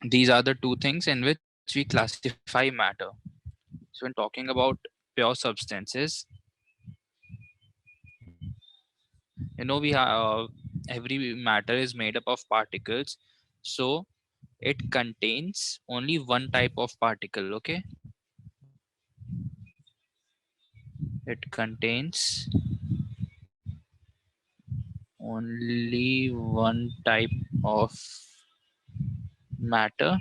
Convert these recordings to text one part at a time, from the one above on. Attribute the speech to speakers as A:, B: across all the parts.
A: These are the two things in which we classify matter. So when talking about pure substances, we have every matter is made up of particles. So it contains only one type of particle. Okay, it contains only one type of matter,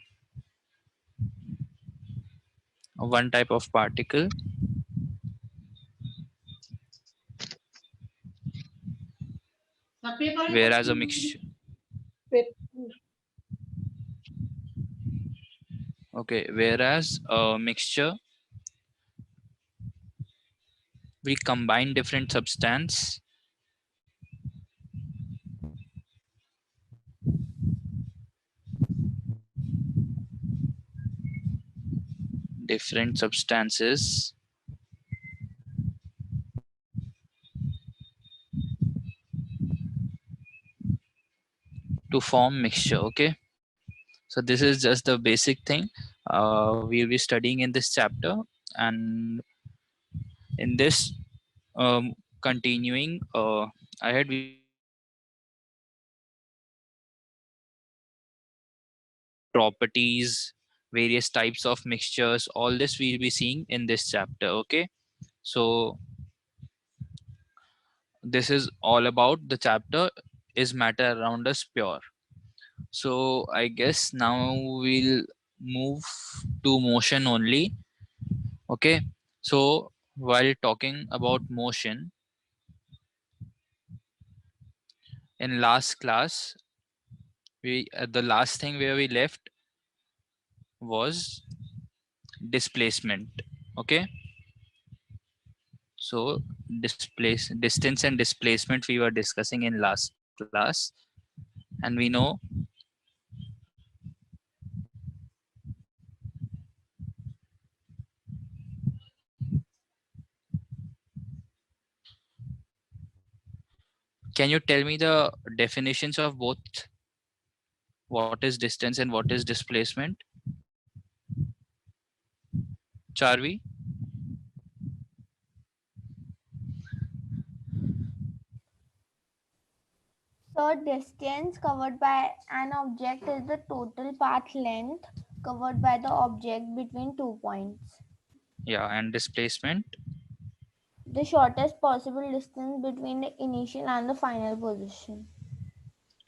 A: one type of particle, whereas a mixture. Okay, whereas a mixture, we combine different substance, different substances to form mixture. Okay, so this is just the basic thing we'll be studying in this chapter. And in this continuing ahead, we will be studying properties, various types of mixtures. All this we'll be seeing in this chapter. Okay, so this is all about the chapter, is matter around us pure? So I guess now we'll move to motion only. Okay, so while talking about motion, in last class, we the last thing where we left was displacement. Okay, so distance and displacement we were discussing in last class. And we know can you tell me the definitions of both, what is distance and what is displacement, Charvi?
B: So distance covered by an object is the total path length covered by the object between 2 points.
A: Yeah, and displacement.
B: The shortest possible distance between the initial and the final position.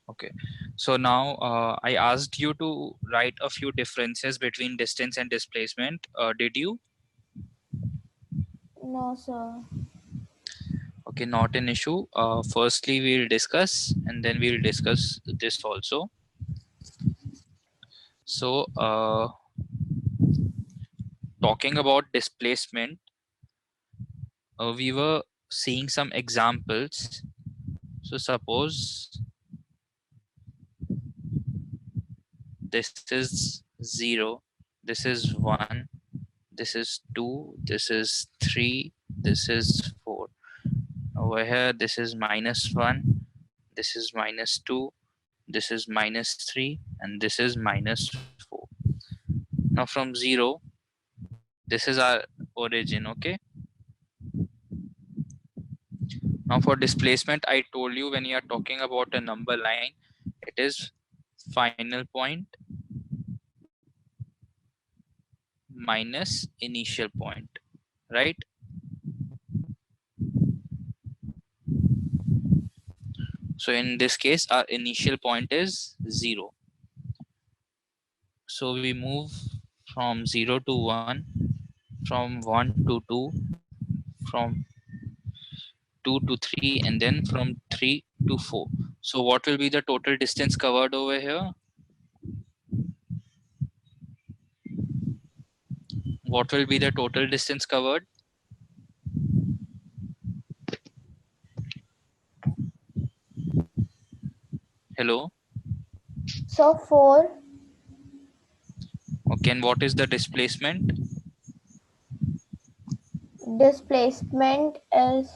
A: Okay, so now I asked you to write a few differences between distance and displacement. Did you?
B: No, sir.
A: Okay, not an issue. Firstly, we'll discuss and then we'll discuss this also. So, talking about displacement, we were seeing some examples. So, suppose this is 0, this is 1, this is 2, this is 3, this is 4. Over here, this is -1, this is -2, this is -3, and this is -4. Now from 0, this is our origin. Okay, now for displacement, I told you when you are talking about a number line, it is final point minus initial point, right? So in this case, our initial point is 0. So we move from 0 to 1, from 1 to 2, from 2 to 3, and then from 3 to 4. So what will be the total distance covered over here? What will be the total distance covered? Hello.
B: So 4
A: Okay, and what is the displacement?
B: displacement is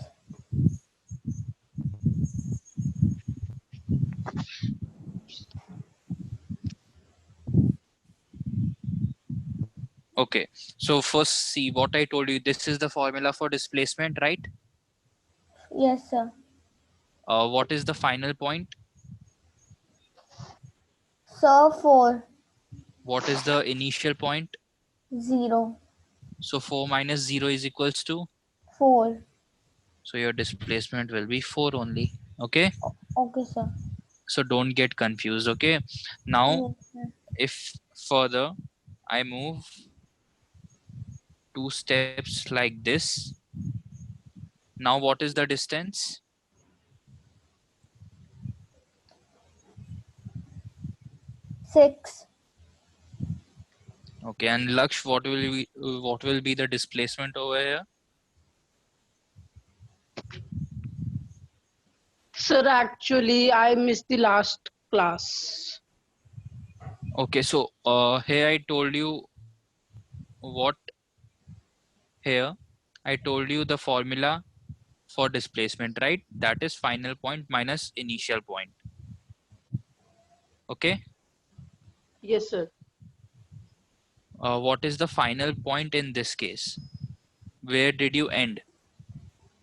A: Okay, so first see what I told you. This is the formula for displacement, right?
B: Yes, sir.
A: What is the final point?
B: Sir, 4.
A: What is the initial point?
B: 0.
A: So 4 minus 0 is equals to,
B: 4.
A: so your displacement will be 4 only. Okay,
B: Okay, sir.
A: so don't get confused. Okay, now
B: Yes, sir.
A: if further I move 2 steps like this, now what is the distance?
B: 6.
A: Okay, and Laksh, what will be the displacement over here?
C: Sir, actually, I missed the last class.
A: Okay, so here I told you what, here I told you the formula for displacement, right? That is final point minus initial point. Okay,
C: Yes, sir.
A: what is the final point in this case? Where did you end?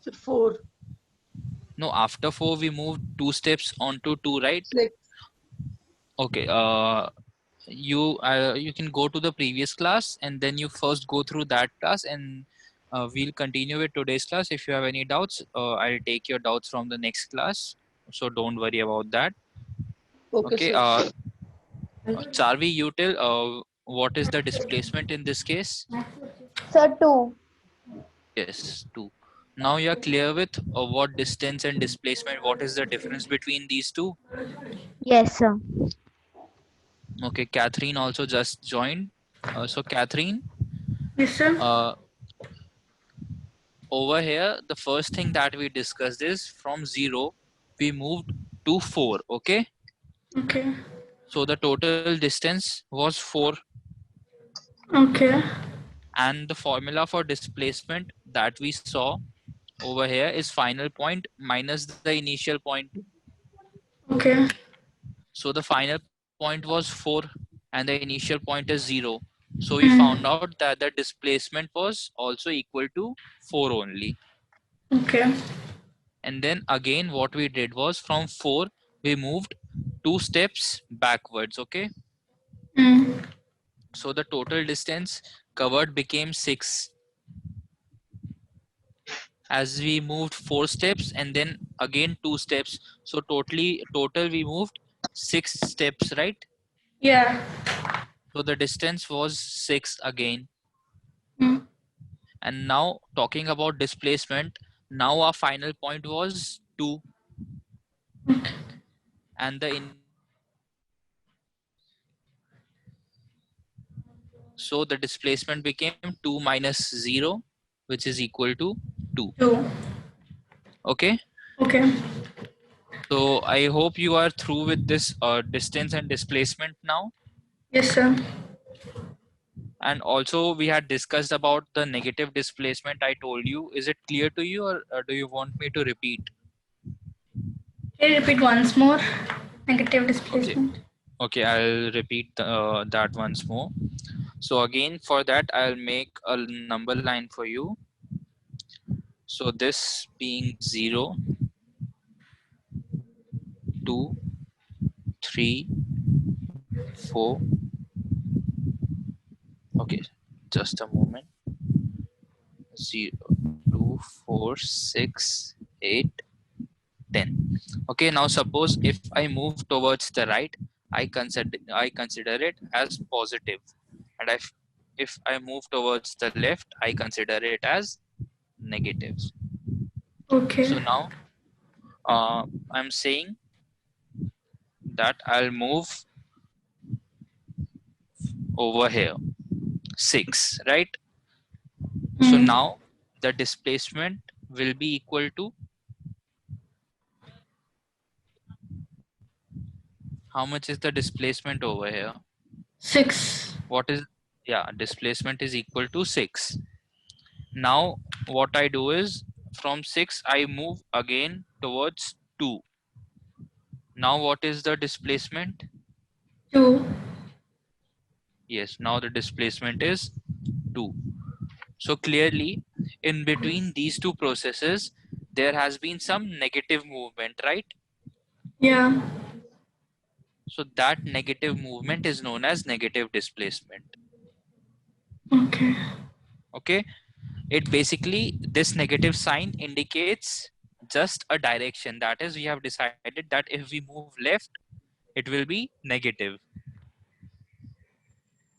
C: Sir, 4,
A: No, after 4 we moved 2 steps onto 2, right?
C: 6.
A: Okay, you can go to the previous class and then you first go through that class, and we'll continue with today's class. If you have any doubts, I'll take your doubts from the next class, so don't worry about that.
C: Okay,
A: Okay,
C: sir.
A: Charvi, you tell what is the displacement in this case?
B: Sir, 2.
A: Yes, 2. Now you're clear with what distance and displacement, what is the difference between these two?
B: Yes, sir.
A: Okay, Catherine also just joined. So Catherine,
D: Yes, sir.
A: over here, the first thing that we discussed is from 0, we moved to 4, okay?
D: Okay.
A: So the total distance was 4,
D: Okay.
A: and the formula for displacement that we saw over here is final point minus the initial point.
D: Okay.
A: So the final point was 4 and the initial point is 0. So we
D: Mm.
A: found out that the displacement was also equal to 4 only.
D: Okay.
A: And then again what we did was from 4 we moved 2 steps backwards, okay?
D: Mm.
A: So the total distance covered became 6 as we moved 4 steps and then again 2 steps. So total we moved 6 steps, right?
D: Yeah.
A: So the distance was 6 again.
D: Mm.
A: And now talking about displacement, now our final point was 2 and the so the displacement became 2 minus 0, which is equal to 2.
D: 2.
A: Okay,
D: Okay.
A: so I hope you are through with this distance and displacement now.
D: Yes, sir.
A: And also we had discussed about the negative displacement. I told you, is it clear to you, or do you want me to repeat?
D: Can you repeat once more? Negative
A: Okay,
D: displacement.
A: okay, I'll repeat that once more. So again for that I'll make a number line for you. So this being 0, 2, 3, 4. Okay, just a moment. 0, 2, 4, 6, 8, 10. Okay, now suppose if I move towards the right, I consider it as positive, and if I move towards the left, I consider it as negative.
D: Okay.
A: So now I'm saying that I'll move over here 6, right? So
D: Mm.
A: now the displacement will be equal to, how much is the displacement over here?
D: 6.
A: What is, yeah, displacement is equal to 6. Now what I do is from 6 I move again towards 2. Now what is the displacement?
D: 2.
A: Yes, now the displacement is 2. So clearly, in between these two processes, there has been some negative movement, right?
D: Yeah.
A: So that negative movement is known as negative displacement.
D: Okay.
A: Okay, it basically, this negative sign indicates just a direction. That is, we have decided that if we move left, it will be negative.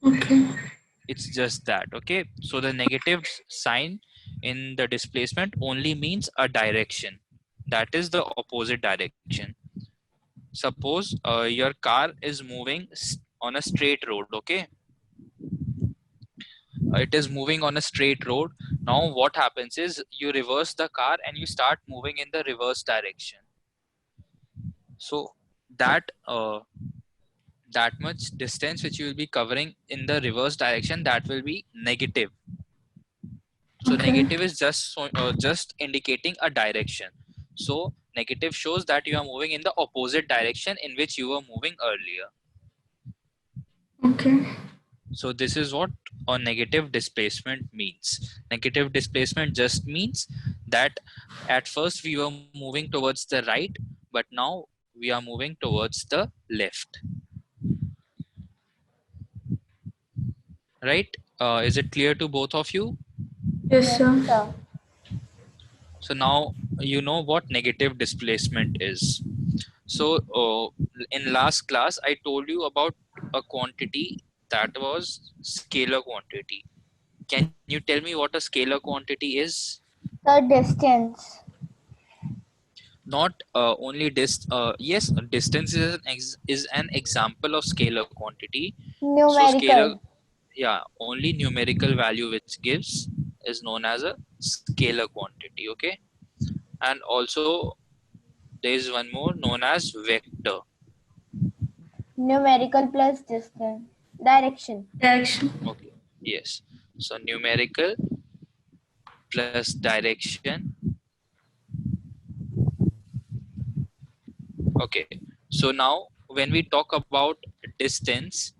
D: Okay.
A: It's just that. Okay, so the negative sign in the displacement only means a direction, that is the opposite direction. Suppose your car is moving on a straight road. Okay, it is moving on a straight road. Now what happens is you reverse the car and you start moving in the reverse direction. So that that much distance which you will be covering in the reverse direction, that will be negative. So
D: Okay.
A: negative is just indicating a direction. So negative shows that you are moving in the opposite direction in which you were moving earlier.
D: Okay.
A: So this is what a negative displacement means. Negative displacement just means that at first we were moving towards the right, but now we are moving towards the left. Right? Is it clear to both of you?
D: Yes, sir.
B: sir.
A: So now you know what negative displacement is. So in last class, I told you about a quantity that was scalar quantity. Can you tell me what a scalar quantity is?
B: The distance.
A: Not only yes, distance is an example of scalar quantity. So scalar,
B: Numerical.
A: yeah, only numerical value which gives is known as a scalar quantity. Okay, and also there is one more known as vector.
B: Numerical plus distance. Direction.
D: Direction.
A: Okay, yes. So numerical plus direction. Okay, so now when we talk about distance,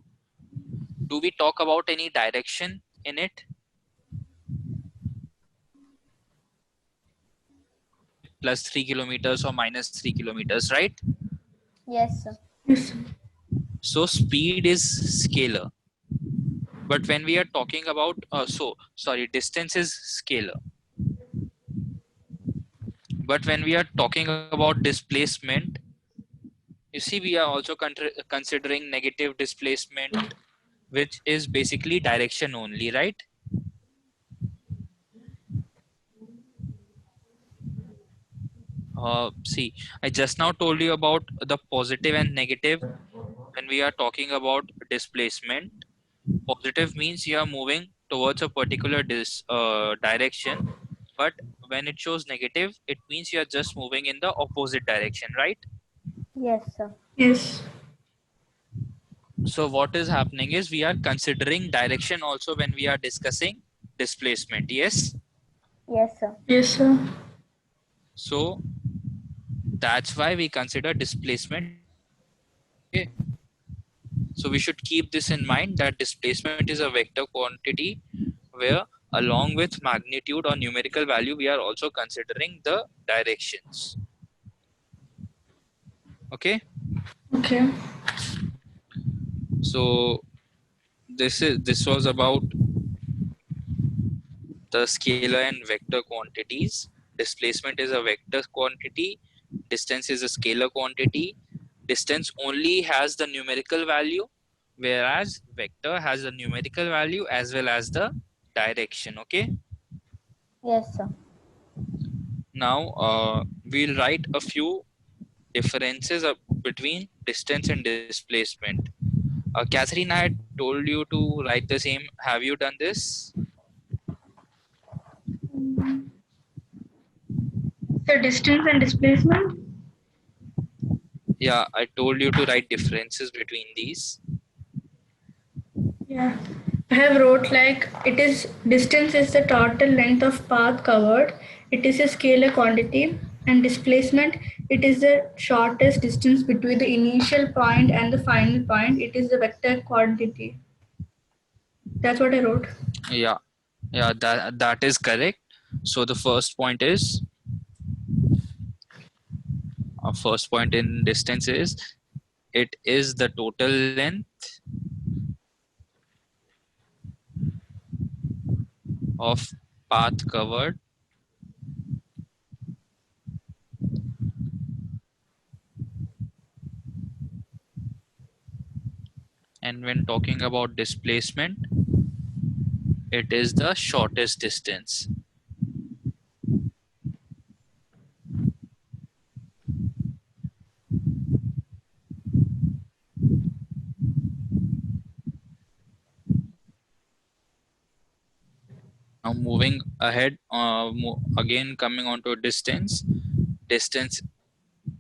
A: do we talk about any direction in it? Plus 3 kilometers or minus 3 kilometers, right?
B: Yes, sir.
D: Yes, sir.
A: So speed is scalar. But when we are talking about, distance is scalar. But when we are talking about displacement, you see, we are also considering negative displacement, which is basically direction only, right? See, I just now told you about the positive and negative. When we are talking about displacement, positive means you are moving towards a particular direction, but when it shows negative, it means you are just moving in the opposite direction, right?
B: Yes, sir.
D: Yes.
A: So what is happening is we are considering direction also when we are discussing displacement. Yes.
B: Yes, sir.
D: Yes, sir.
A: So that's why we consider displacement. Okay. So we should keep this in mind, that displacement is a vector quantity where along with magnitude or numerical value, we are also considering the directions. Okay.
D: Okay.
A: So this was about the scalar and vector quantities. Displacement is a vector quantity. Distance is a scalar quantity. Distance only has the numerical value, whereas vector has the numerical value as well as the direction. Okay.
B: Yes, sir.
A: Now we'll write a few differences between distance and displacement. Catherine, I had told you to write the same. Have you done this?
D: The distance and displacement.
A: Yeah, I told you to write differences between these.
D: Yeah. I have wrote like it is distance is the total length of path covered. It is a scalar quantity, and displacement, it is the shortest distance between the initial point and the final point. It is the vector quantity. That's what I wrote.
A: Yeah, Yeah, that is correct. So the first point is, our first point in distance is, it is the total length of path covered and when talking about displacement, it is the shortest distance. Now moving ahead, again coming on to distance. Distance,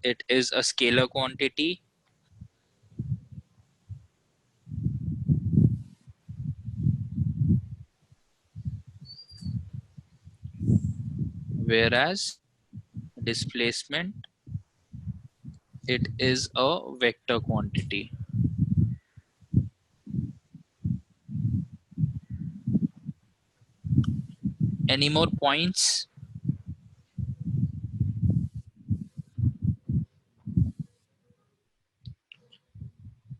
A: it is a scalar quantity whereas displacement, it is a vector quantity. Any more points?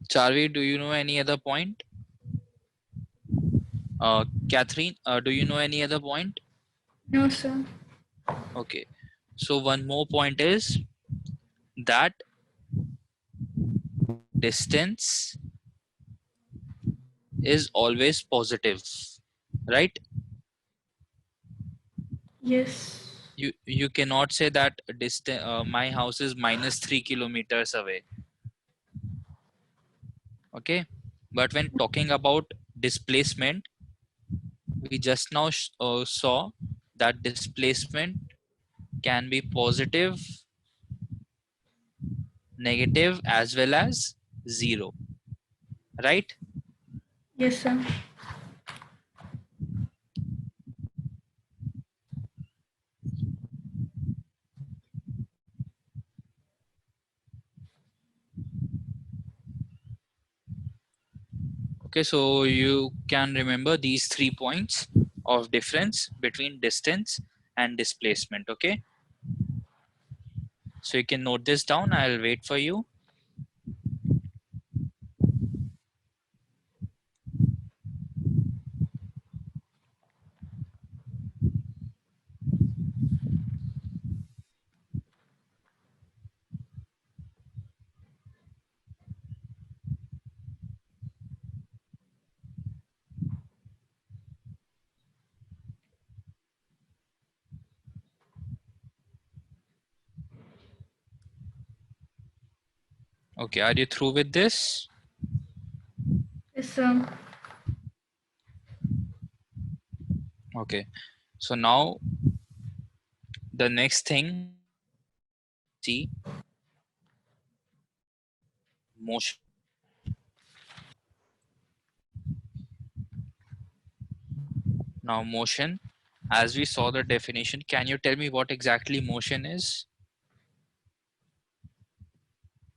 A: Charvi, do you know any other point? Catherine, do you know any other point?
D: No, sir.
A: Okay. So one more point is that distance is always positive, right?
D: Yes.
A: You cannot say that distance, my house is -3 kilometers away. Okay. But when talking about displacement, we just now saw that displacement can be positive, negative, as well as zero, right?
D: Yes, sir.
A: Okay, so you can remember these 3 points of difference between distance and displacement. Okay, so you can note this down. I'll wait for you. Okay, are you through with this?
D: Yes, sir.
A: Okay, so now the next thing, see, motion. Now motion, as we saw the definition, can you tell me what exactly motion is?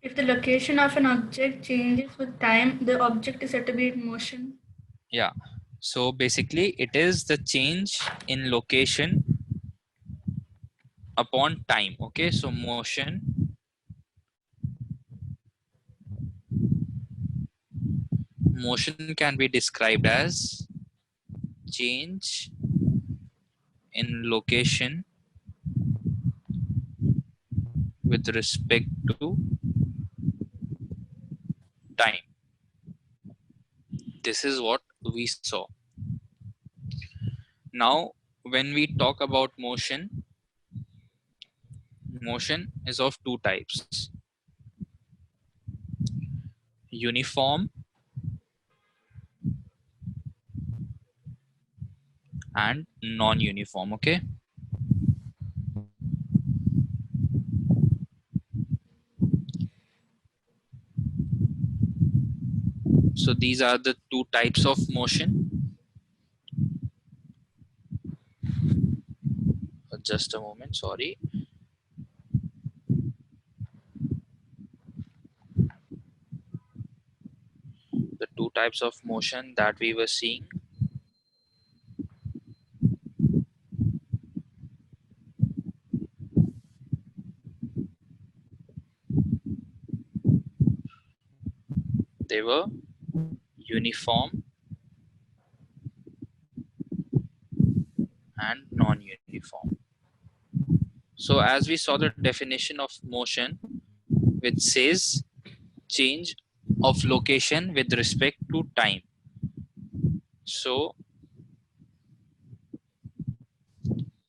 D: If the location of an object changes with time, the object is said to be in motion.
A: Yeah, so basically it is the change in location upon time. Okay, so motion can be described as change in location with respect to time. This is what we saw. Now when we talk about motion, motion is of two types: uniform and non-uniform. Okay, so these are the two types of motion. Just a moment, sorry. The two types of motion that we were seeing. They were uniform and non-uniform. So as we saw the definition of motion, which says change of location with respect to time. So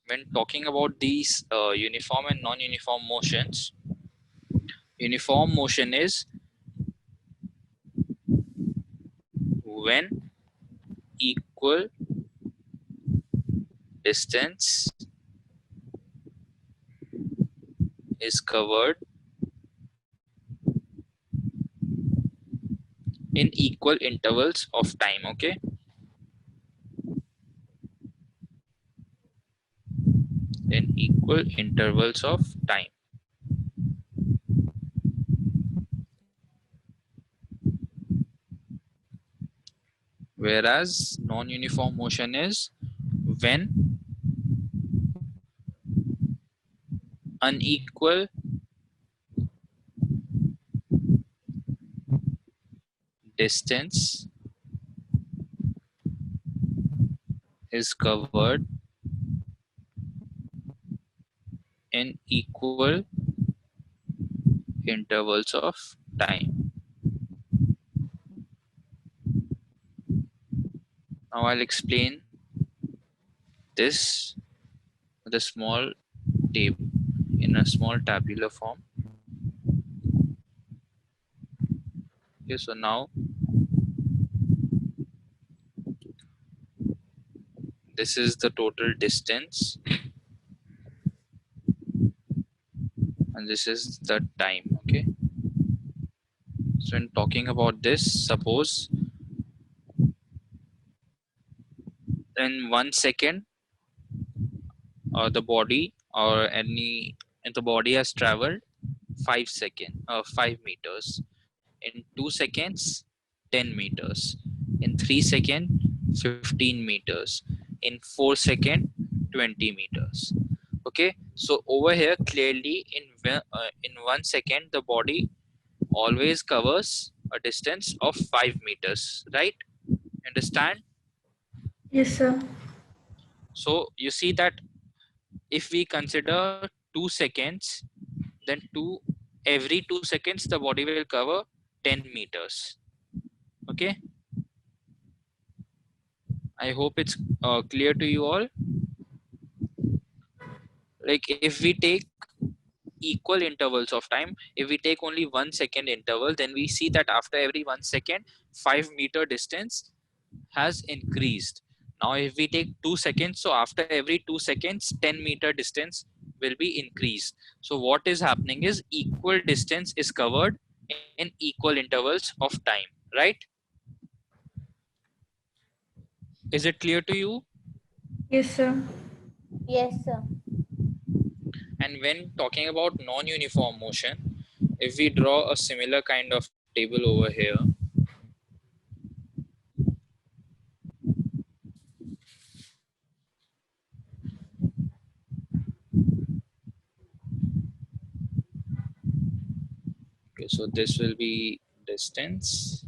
A: when talking about these uniform and non-uniform motions, uniform motion is when equal distance is covered in equal intervals of time. Okay, in equal intervals of time. Whereas non-uniform motion is when unequal distance is covered in equal intervals of time. Now I'll explain this with a small table in a small tabular form. Okay, so now this is the total distance and this is the time. Okay, so in talking about this, suppose in 1 second the body or the body has traveled 5 meters. In 2 seconds 10 meters. In 3 seconds 15 meters. In 4 seconds 20 meters. Okay, so over here clearly in 1 second the body always covers a distance of 5 meters, right? Understand?
D: Yes, sir.
A: So you see that if we consider 2 seconds, then every 2 seconds the body will cover 10 meters. Okay, I hope it's clear to you all. Like if we take equal intervals of time, if we take only 1 second interval, then we see that after every 1 second 5 meter distance has increased. Now if we take 2 seconds, so after every 2 seconds 10 meter distance will be increased. So what is happening is equal distance is covered in equal intervals of time, right? Is it clear to you?
D: Yes, sir.
B: Yes, sir.
A: And when talking about non-uniform motion, if we draw a similar kind of table over here, okay, so this will be distance,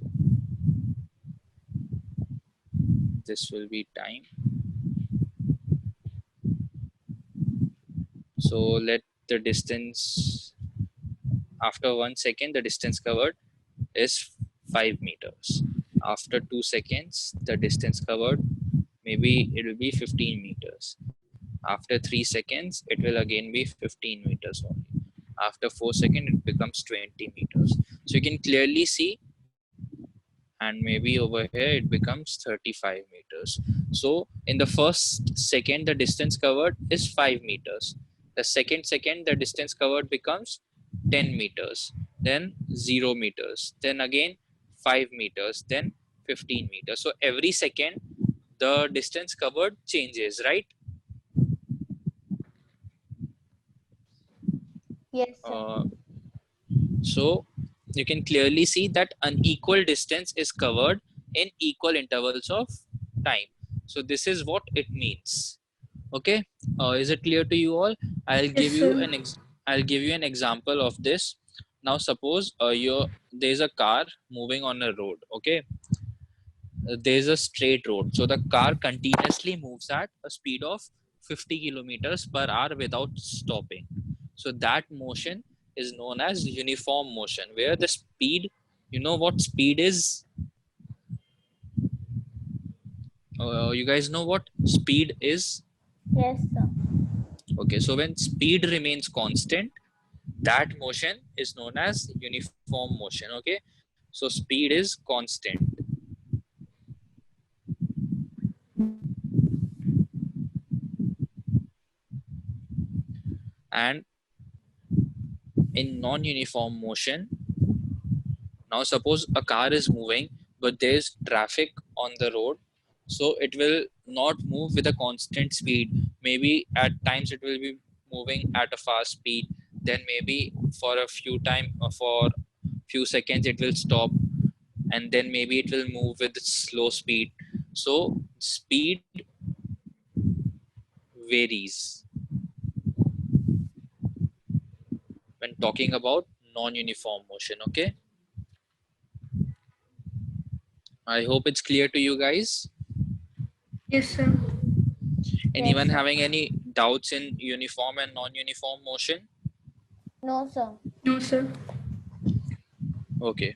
A: this will be time. So let the distance after 1 second, the distance covered is 5 meters. After 2 seconds, the distance covered, maybe it will be 15 meters. After 3 seconds, it will again be 15 meters only. After 4 seconds, it becomes 20 meters. So you can clearly see, and maybe over here it becomes 35 meters. So in the first second, the distance covered is 5 meters. The second, the distance covered becomes 10 meters, then 0 meters, then again 5 meters, then 15 meters. So every second, the distance covered changes, right?
B: Yes, sir.
A: So you can clearly see that unequal distance is covered in equal intervals of time. So this is what it means. Okay, is it clear to you all? I'll give
D: Yes,
A: you
D: sir.
A: an example of this. Now suppose there's a car moving on a road, okay? There's a straight road, so the car continuously moves at a speed of 50 kilometers per hour without stopping. So that motion is known as uniform motion, where the speed, you know what speed is? You guys know what speed is?
B: Yes, sir.
A: Okay, so when speed remains constant, that motion is known as uniform motion. Okay, so speed is constant. And in non-uniform motion, now suppose a car is moving but there's traffic on the road, so it will not move with a constant speed. Maybe at times it will be moving at a fast speed, then maybe for a few seconds it will stop, and then maybe it will move with slow speed. So speed varies when talking about non-uniform motion. Okay, I hope it's clear to you guys.
D: Yes, sir.
A: Anyone
B: sir.
A: having any doubts in uniform and non-uniform motion?
B: No, sir.
D: No, sir.
A: Okay,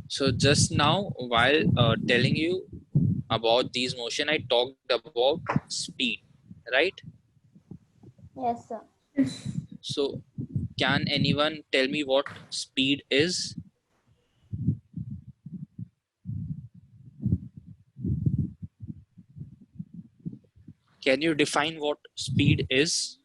A: so just now while telling you about these motion, I talked about speed, right?
B: Yes, sir.
D: Yes.
A: So can anyone tell me what speed is? Can you define what speed is?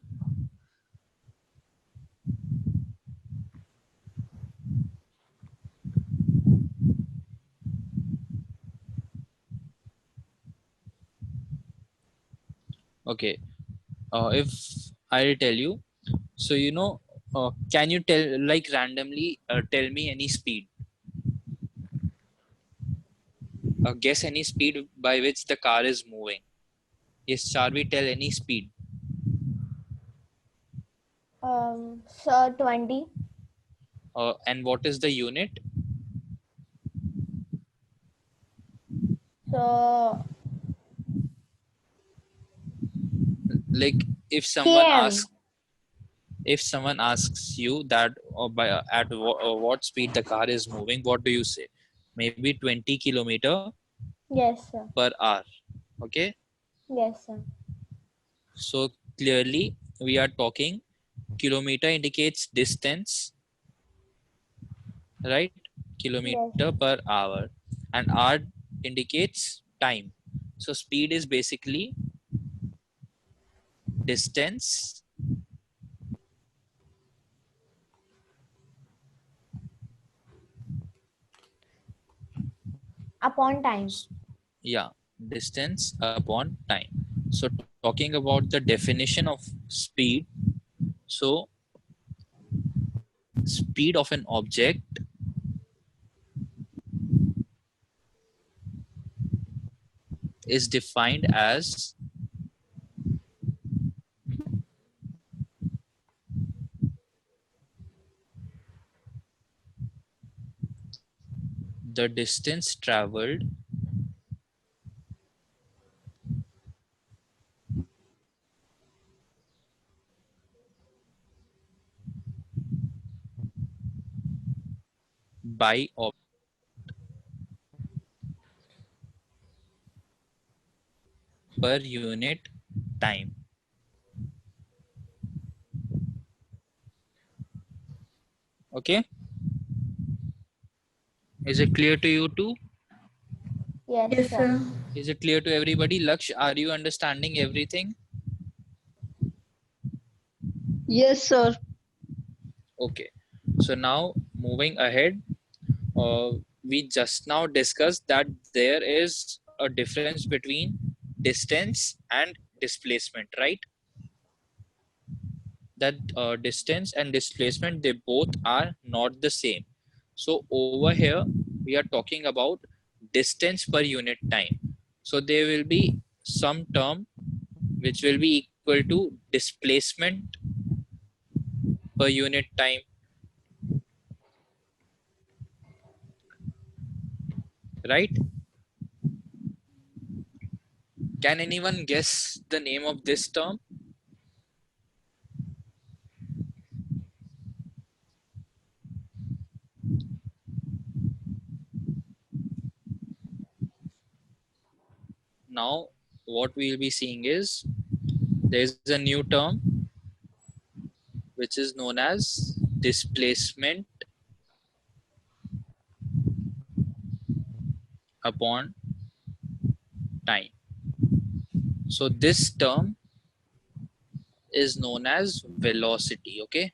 A: Okay, if I'll tell you, so you know, can you tell like randomly tell me any speed? Guess any speed by which the car is moving. Yes, Charvi, tell any speed.
B: Sir, 20.
A: And what is the unit?
B: So,
A: Like if someone
B: km.
A: asks you that what speed the car is moving, what do you say? Maybe 20 kilometer
B: Yes, sir.
A: per hour. Okay,
B: Yes, sir.
A: so clearly we are talking kilometer indicates distance, right? Kilometer per hour, and hour indicates time. So speed is basically distance
B: Upon time.
A: yeah, distance upon time. So talking about the definition of speed, so speed of an object is defined as the distance traveled by per unit time. Okay, is it clear to you too?
B: Yes,
D: Yes,
B: sir.
D: sir.
A: Is it clear to everybody? Laksh, are you understanding everything?
C: Yes, sir.
A: Okay, so now moving ahead, we just now discussed that there is a difference between distance and displacement, right? That distance and displacement, they both are not the same. So over here we are talking about distance per unit time. So there will be some term which will be equal to displacement per unit time. right? Can anyone guess the name of this term? Now, what we'll be seeing is there's a new term which is known as displacement upon time. So this term is known as velocity, okay?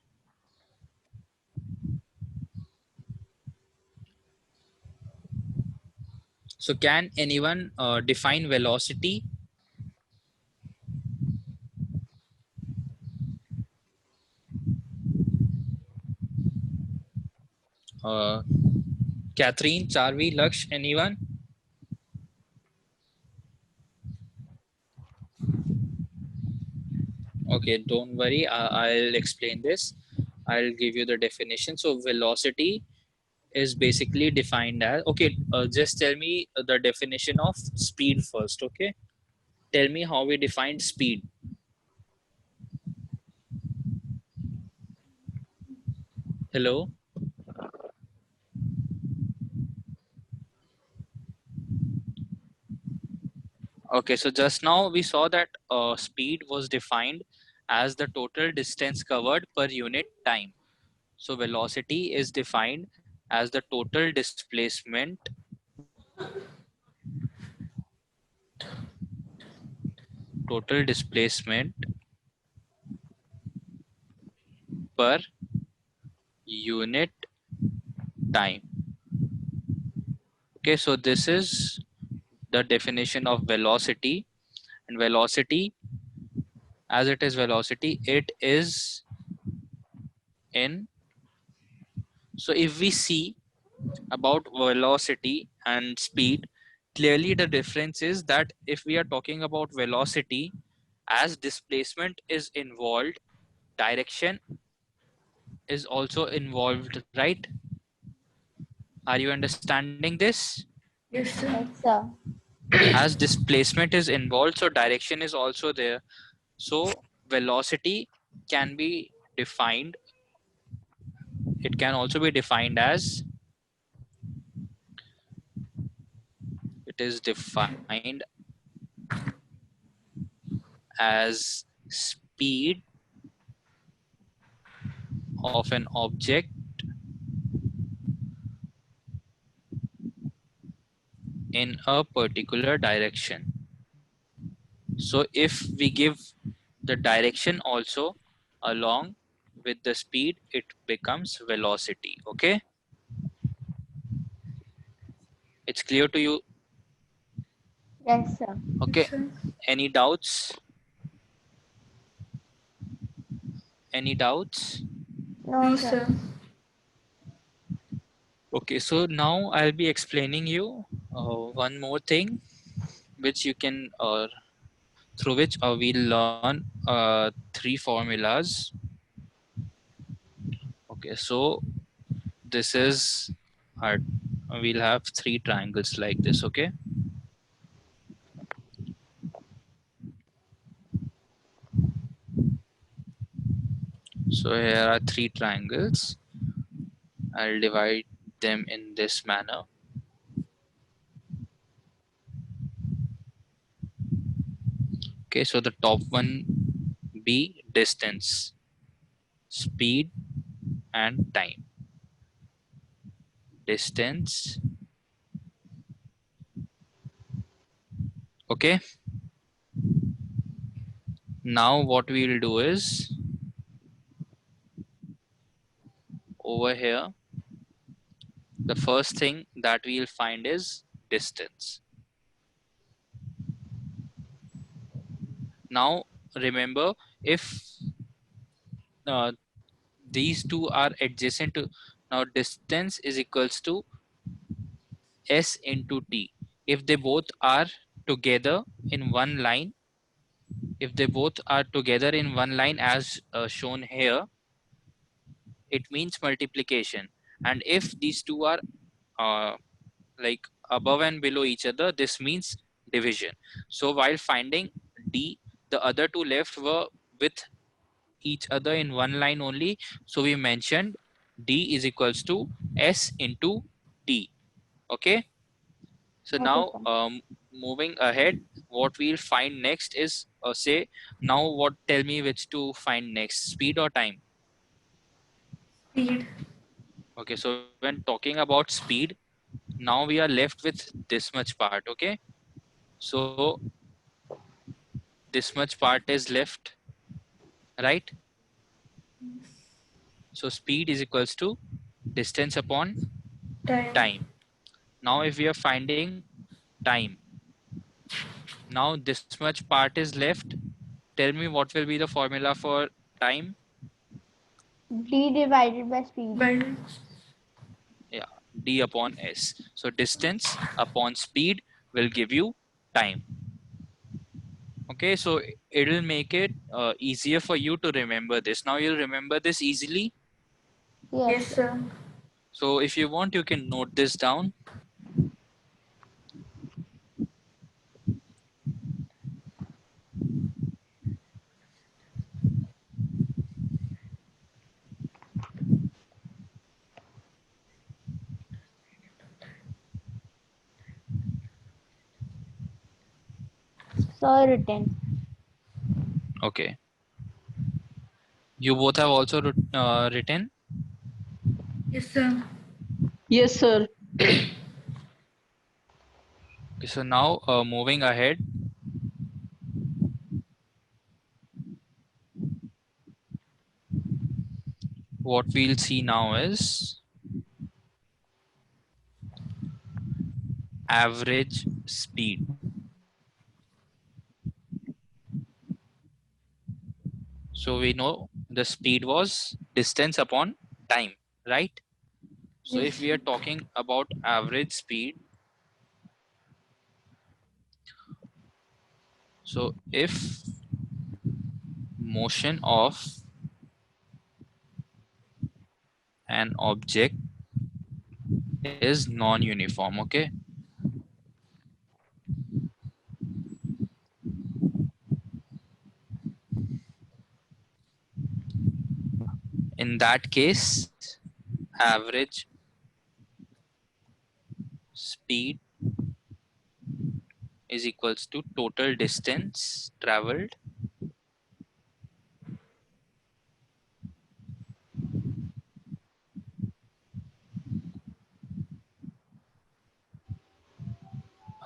A: So can anyone define velocity? Catherine, Charvi, Laksh, anyone? Okay, don't worry. I'll explain this. I'll give you the definition. So velocity is basically defined as, okay, just tell me the definition of speed first, okay? Tell me how we defined speed. Hello? Okay, so just now we saw that speed was defined as the total distance covered per unit time. So velocity is defined as the total displacement per unit time. Okay, so this is the definition of velocity, and velocity, as it is velocity, it is in. So if we see about velocity and speed, clearly the difference is that if we are talking about velocity, as displacement is involved, direction is also involved, right? Are you understanding this?
D: Yes, sir.
B: Yes, sir.
A: As displacement is involved, so direction is also there. So velocity can be defined, it can also be defined as, it is defined as speed of an object in a particular direction. So if we give the direction also along with the speed, it becomes velocity. Okay, it's clear to you?
B: Yes, sir.
A: Okay,
D: Yes, sir.
A: any doubts? Any doubts?
B: No,
D: No,
B: sir.
D: sir.
A: Okay, so now I'll be explaining you one more thing which you can through which we'll learn three formulas. Okay, so this is our, we'll have three triangles like this. Okay, so here are three triangles. I'll divide them in this manner. Okay, so the top one be distance, speed and time. Distance. Okay, now what we'll do is, over here, the first thing that we'll find is distance. Now remember, if uh, these two are adjacent to, now distance is equals to s into t. If they both are together in one line, if they both are together in one line as shown here, it means multiplication. And if these two are like above and below each other, this means division. So while finding D, the other two left were with each other in one line only. So we mentioned D is equals to S into T. Okay. So
B: Okay,
A: now
B: sir.
A: moving ahead, what we'll find next is say now what, tell me which to find next, speed or time?
D: Speed.
A: Okay, so when talking about speed, now we are left with this much part. Okay, so this much part is left, right? So speed is equals to distance upon
D: Time.
A: time. Now if we are finding time, now this much part is left. Tell me what will be the formula for time?
B: D divided by speed.
D: By
A: Yeah, D upon S. So distance upon speed will give you time. Okay, so it will make it easier for you to remember this. Now you'll remember this easily.
B: Yes,
D: yes,
B: sir.
D: sir.
A: So if you want, you can note this down.
B: Sir, written.
A: Okay. You both have also written.
D: Yes, sir.
C: Yes, sir.
A: Okay, so now moving ahead, what we'll see now is average speed. So we know the speed was distance upon time, right? So if
D: Yes.
A: we are talking about average speed, so if motion of an object is non-uniform, okay? In that case, average speed is equals to total distance traveled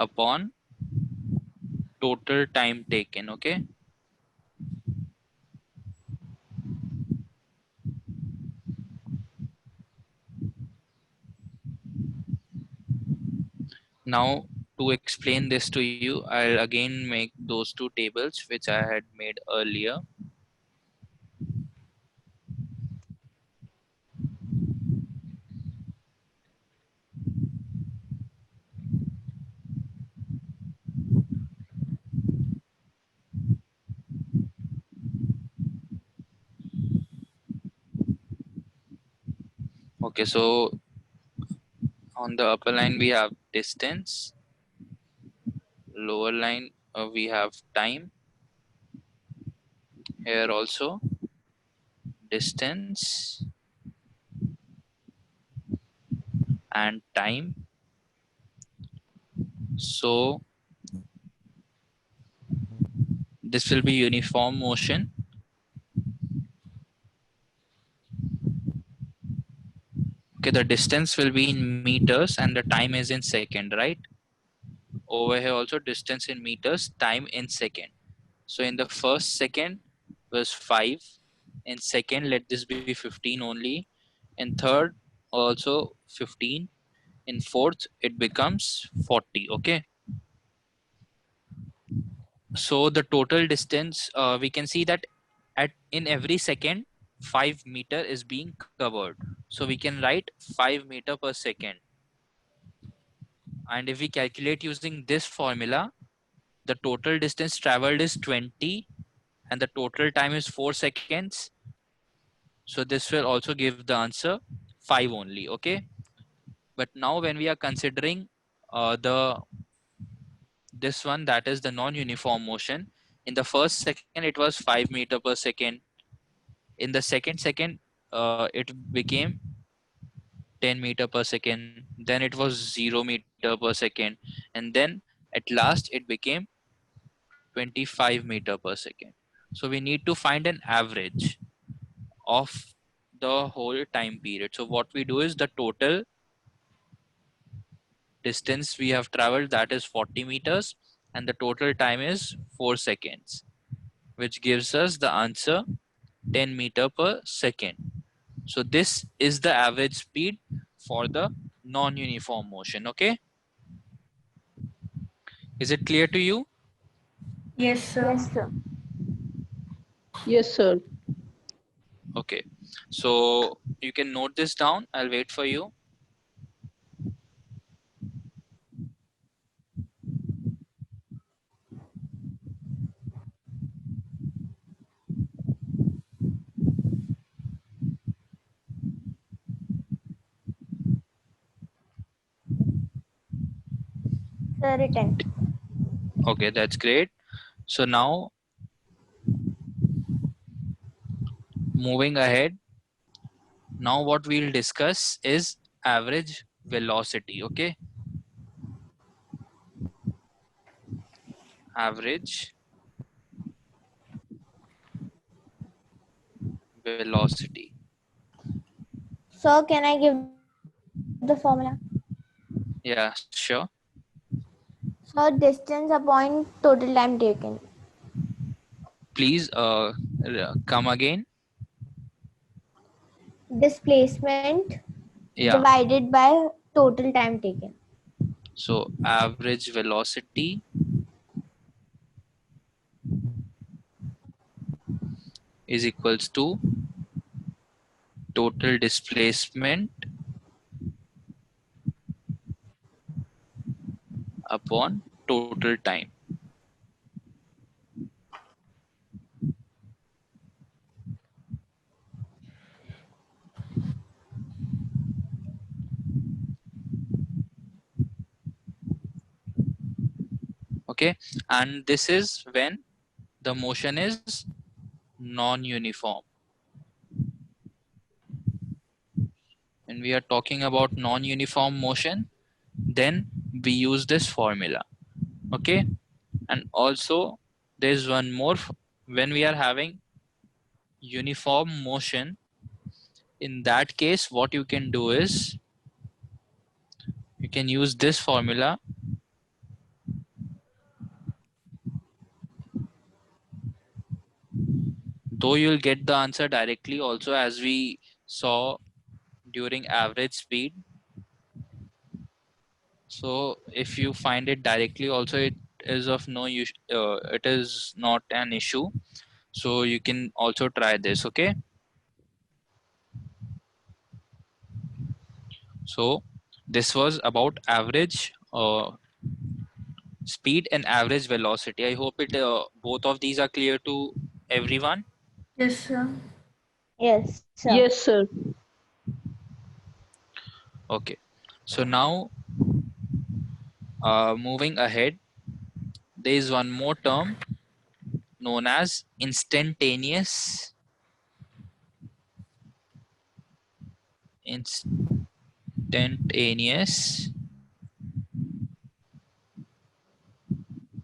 A: upon total time taken, okay? Now to explain this to you, I'll again make those two tables which I had made earlier. Okay, so on the upper line we have distance, lower line we have time, here also distance and time. So this will be uniform motion. Okay, the distance will be in meters and the time is in second, right? Over here also distance in meters, time in second. So in the first second was 5. In second, let this be 15 only. In third, also 15. In fourth, it becomes 40. Okay. So the total distance, we can see that at in every second, 5 meter is being covered. So we can write 5 meter per second. And if we calculate using this formula, the total distance traveled is 20 and the total time is 4 seconds. So this will also give the answer 5 only, okay? But now when we are considering this one, that is the non-uniform motion. In the first second it was 5 meter per second. In the second, it became 10 meter per second. Then it was 0 meter per second, and then at last it became 25 meter per second. So we need to find an average of the whole time period. So what we do is the total distance we have traveled, that is 40 meters, and the total time is 4 seconds, which gives us the answer 10 meter per second. So this is the average speed for the non-uniform motion. Okay, is it clear to you?
D: Yes, sir.
B: Yes, sir.
C: Yes, sir.
A: Okay, so you can note this down. I'll wait for you.
B: Sir, written.
A: Okay, that's great. So now moving ahead, now what we'll discuss is average velocity. Okay, average velocity.
B: Sir, can I give the formula?
A: Yeah, sure.
B: Sir, distance upon total time taken.
A: Please come again.
B: Displacement
A: Yeah,
B: divided by total time taken.
A: so average velocity is equals to total displacement upon total time. Okay, and this is when the motion is non-uniform. When we are talking about non-uniform motion, then we use this formula. Okay, and also there's one more. When we are having uniform motion, in that case what you can do is you can use this formula. Though you'll get the answer directly also, as we saw during average speed. So if you find it directly also, it is of no use, it is not an issue. So you can also try this. Okay, so this was about average speed and average velocity. I hope it both of these are clear to everyone.
D: Yes, sir.
B: Yes, sir.
C: Yes, sir.
A: Okay, so now moving ahead, there is one more term known as instantaneous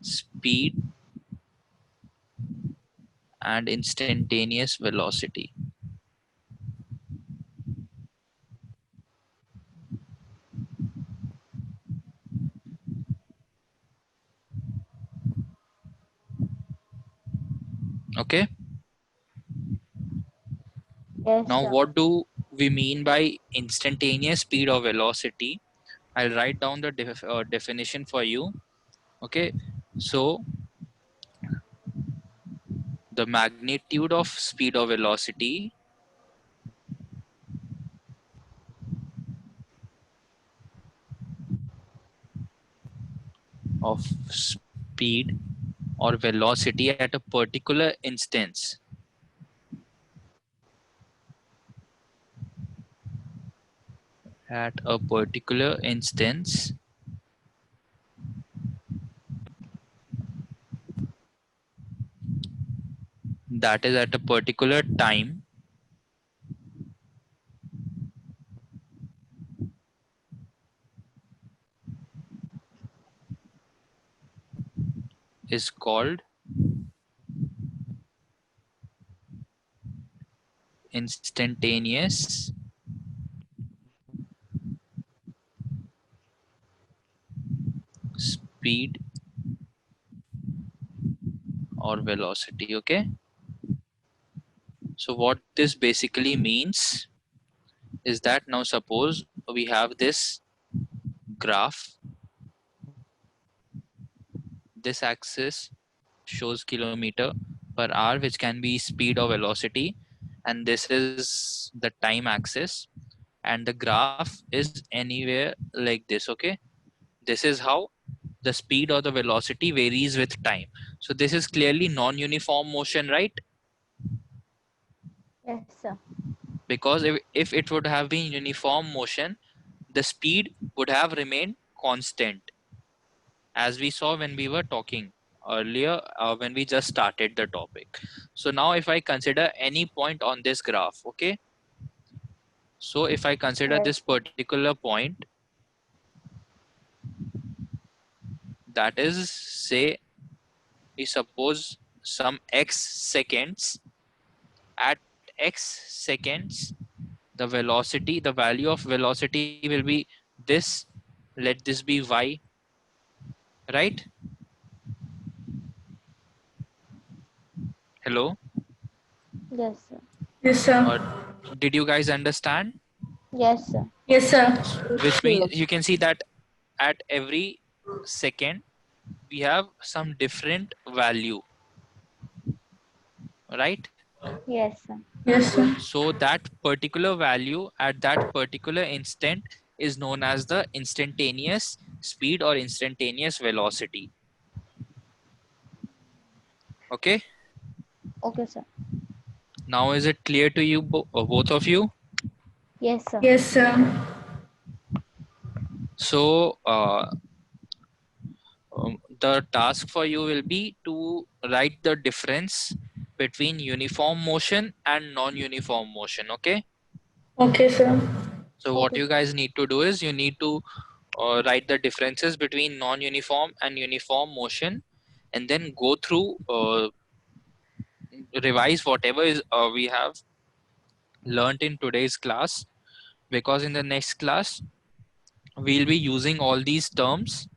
A: speed and instantaneous velocity. Okay,
B: Yes,
A: now
B: sir.
A: what do we mean by instantaneous speed or velocity? I'll write down the definition for you. Okay, so the magnitude of speed or velocity of speed or velocity at a particular instance at a particular instance that is at a particular time is called instantaneous speed or velocity. Okay, so what this basically means is that now suppose we have this graph. This axis shows kilometer per hour, which can be speed or velocity, and this is the time axis, and the graph is anywhere like this. Okay, this is how the speed or the velocity varies with time. So this is clearly non-uniform motion, right?
B: Yes, sir.
A: Because if it would have been uniform motion, the speed would have remained constant, as we saw when we were talking earlier, when we just started the topic. So now if I consider any point on this graph, okay, so if I consider
B: Yes.
A: this particular point, that is, say we suppose some x seconds, at x seconds the velocity, the value of velocity will be this, let this be y, right? Hello?
B: Yes, sir.
D: Yes, sir.
A: Did you guys understand?
B: Yes, sir.
D: Yes, sir.
A: Which means
C: Yes.
A: you can see that at every second we have some different value, right?
B: Yes, sir.
D: Yes, sir.
A: So that particular value at that particular instant is known as the instantaneous speed or instantaneous velocity. Okay,
B: Okay, sir.
A: now is it clear to you, both of you?
B: Yes, sir.
D: Yes, sir.
A: So the task for you will be to write the difference between uniform motion and non-uniform motion. Okay,
D: Okay, sir.
A: so what
B: Okay.
A: you guys need to do is you need to write the differences between non-uniform and uniform motion, and then go through, revise whatever is we have learnt in today's class, because in the next class we'll be using all these terms,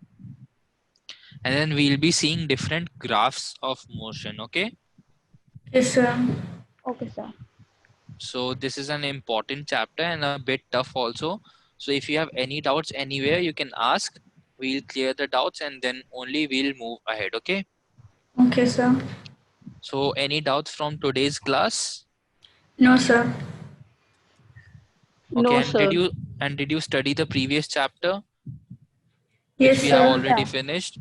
A: and then we'll be seeing different graphs of motion. Okay,
D: Yes, sir.
B: Okay, sir.
A: so this is an important chapter and a bit tough also. So if you have any doubts anywhere, you can ask. We'll clear the doubts and then only we'll move ahead. Okay,
D: Okay, sir.
A: so any doubts from today's class?
D: No, sir.
A: Okay,
C: No,
A: and
C: sir.
A: did you study the previous chapter which
D: Yes,
A: we have
D: sir.
A: already
B: Yeah.
A: finished?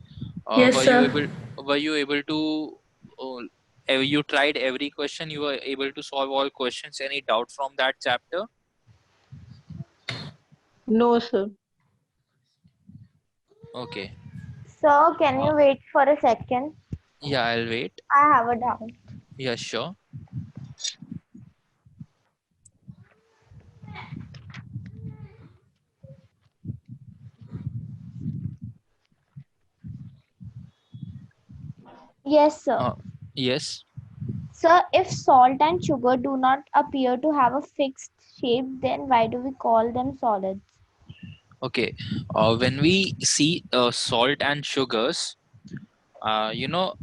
D: Yes, sir.
A: Were you able to you tried every question, you were able to solve all questions? Any doubt from that chapter?
C: No, sir.
A: Okay,
B: Sir, can you wait for a second?
A: yeah, I'll wait.
B: I have a doubt.
A: Yeah, sure.
B: Yes, sir.
A: Yes.
B: Sir, if salt and sugar do not appear to have a fixed shape, then why do we call them solids?
A: Okay, when we see salt and sugars, you know,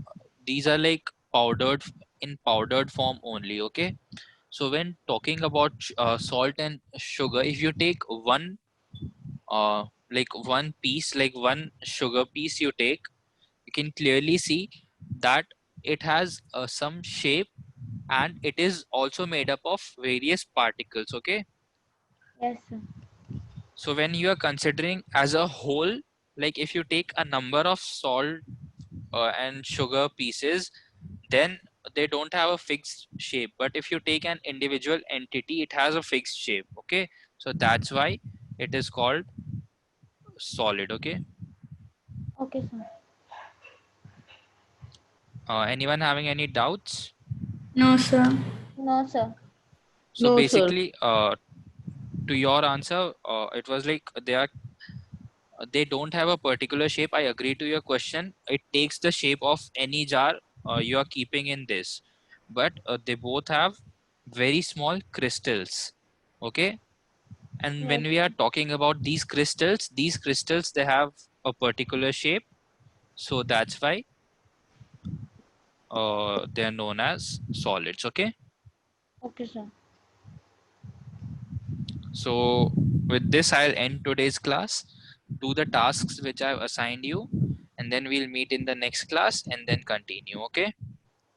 A: these are like powdered, in powdered form only. Okay, so when talking about salt and sugar, if you take one like one piece, like one sugar piece you take, you can clearly see that it has some shape, and it is also made up of various particles. Okay,
B: Yes, sir.
A: so when you are considering as a whole, like if you take a number of salt and sugar pieces, then they don't have a fixed shape. But if you take an individual entity, it has a fixed shape. Okay, so that's why it is called solid. Okay,
B: Okay, sir.
A: anyone having any doubts?
D: No, sir.
B: No, sir.
A: So
C: No, sir.
A: basically, to your answer, it was like they don't have a particular shape. I agree to your question. It takes the shape of any jar you are keeping in this, but they both have very small crystals. Okay, and when
B: Yes.
A: we are talking about these crystals they have a particular shape, so that's why they are known as solids. Okay,
B: Okay, sir.
A: so with this I'll end today's class. Do the tasks which I've assigned you, and then we'll meet in the next class and then continue. Okay,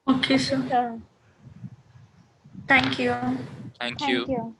D: Okay,
B: Okay,
D: sir.
B: sir.
D: Thank you.
A: thank
B: Thank
A: you.
B: you.